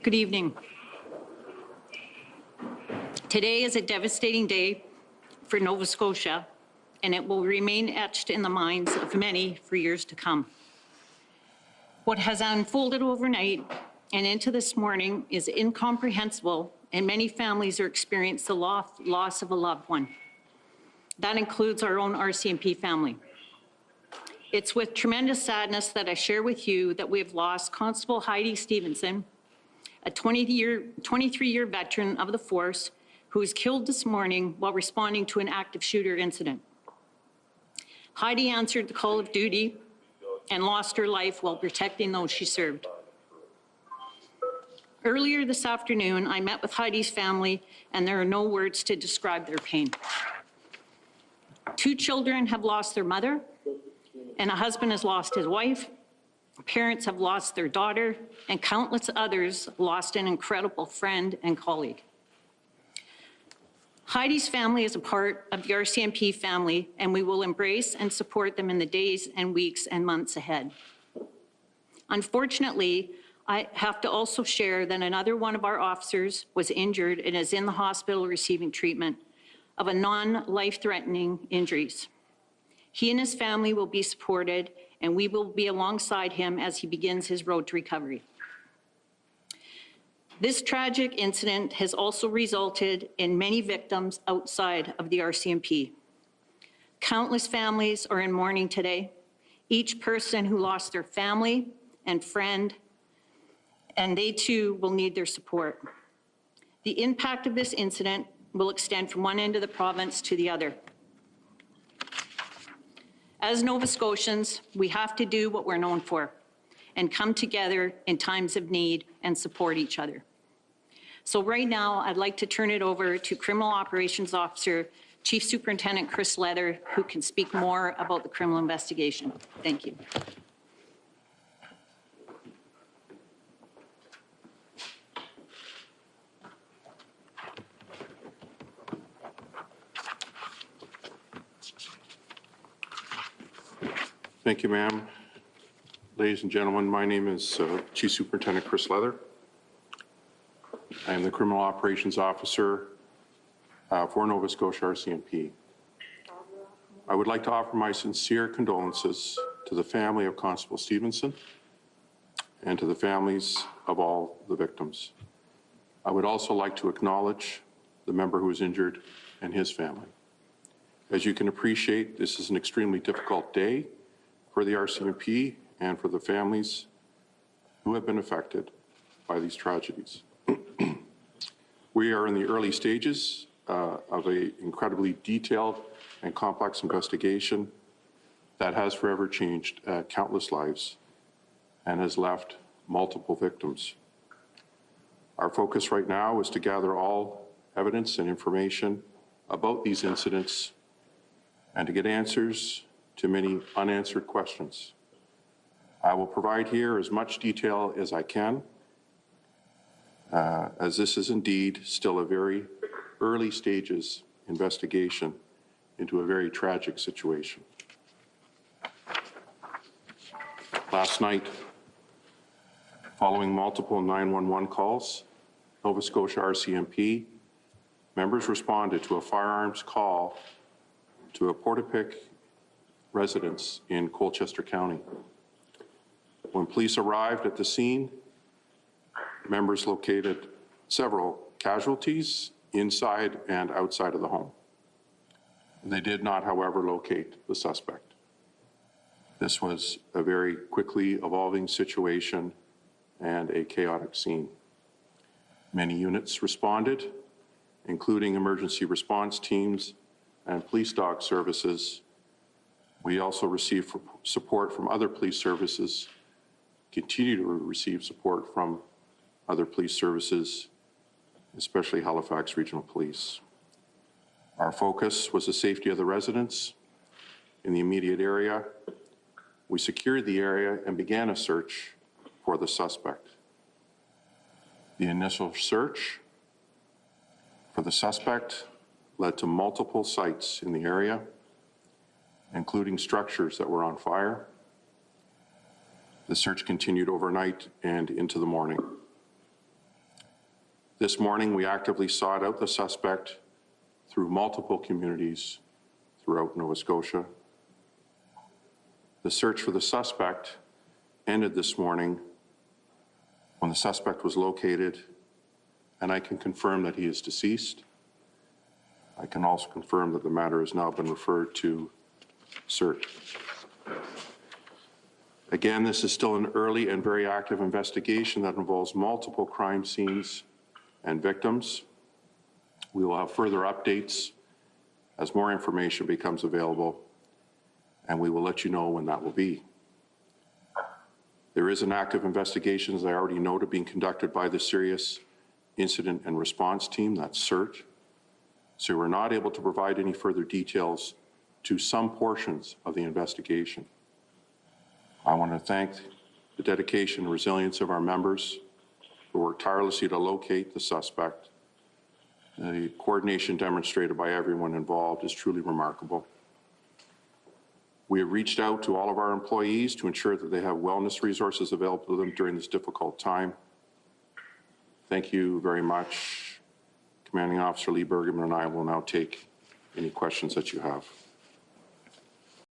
Good evening. Today is a devastating day for Nova Scotia, and it will remain etched in the minds of many for years to come. What has unfolded overnight and into this morning is incomprehensible, and many families are experiencing the loss of a loved one. That includes our own RCMP family. It's with tremendous sadness that I share with you that we have lost Constable Heidi Stevenson, a 23-year veteran of the force who was killed this morning while responding to an active shooter incident. Heidi answered the call of duty and lost her life while protecting those she served. Earlier this afternoon, I met with Heidi's family, and there are no words to describe their pain. 2 children have lost their mother, and a husband has lost his wife. Parents have lost their daughter, and countless others lost an incredible friend and colleague. Heidi's family is a part of the RCMP family, and we will embrace and support them in the days and weeks and months ahead. Unfortunately, I have to also share that another one of our officers was injured and is in the hospital receiving treatment of a non-life-threatening injuries. He and his family will be supported, and we will be alongside him as he begins his road to recovery. This tragic incident has also resulted in many victims outside of the RCMP. Countless families are in mourning today. Each person who lost their family and friend, and they too will need their support. The impact of this incident will extend from one end of the province to the other. As Nova Scotians, we have to do what we're known for and come together in times of need and support each other. So right now, I'd like to turn it over to Criminal Operations Officer, Chief Superintendent Chris Leather, who can speak more about the criminal investigation. Thank you. Thank you, ma'am. Ladies and gentlemen, my name is Chief Superintendent Chris Leather. I am the Criminal Operations Officer for Nova Scotia RCMP. I would like to offer my sincere condolences to the family of Constable Stevenson and to the families of all the victims. I would also like to acknowledge the member who was injured and his family. As you can appreciate, this is an extremely difficult day for the RCMP and for the families who have been affected by these tragedies. We are in the early stages of an incredibly detailed and complex investigation that has forever changed countless lives and has left multiple victims. Our focus right now is to gather all evidence and information about these incidents and to get answers to many unanswered questions. I will provide here as much detail as I can, as this is indeed still a very early stages investigation into a very tragic situation. Last night, following multiple 911 calls, Nova Scotia RCMP members responded to a firearms call to a Portapique residence in Colchester County. When police arrived at the scene, members located several casualties inside and outside of the home. They did not, however, locate the suspect. This was a very quickly evolving situation and a chaotic scene. Many units responded, including emergency response teams and police dog services. We also received support from other police services, continue to receive support from other police services, especially Halifax Regional Police. Our focus was the safety of the residents in the immediate area. We secured the area and began a search for the suspect. The initial search for the suspect led to multiple sites in the area, including structures that were on fire. The search continued overnight and into the morning. This morning, we actively sought out the suspect through multiple communities throughout Nova Scotia. The search for the suspect ended this morning when the suspect was located, and I can confirm that he is deceased. I can also confirm that the matter has now been referred to CERT. Again, this is still an early and very active investigation that involves multiple crime scenes and victims. We will have further updates as more information becomes available, and we will let you know when that will be. There is an active investigation, as I already noted, being conducted by the Serious Incident and Response Team, that's CERT. So we're not able to provide any further details to some portions of the investigation. I want to thank the dedication and resilience of our members who worked tirelessly to locate the suspect. The coordination demonstrated by everyone involved is truly remarkable. We have reached out to all of our employees to ensure that they have wellness resources available to them during this difficult time. Thank you very much. Commanding Officer Lee Bergman and I will now take any questions that you have.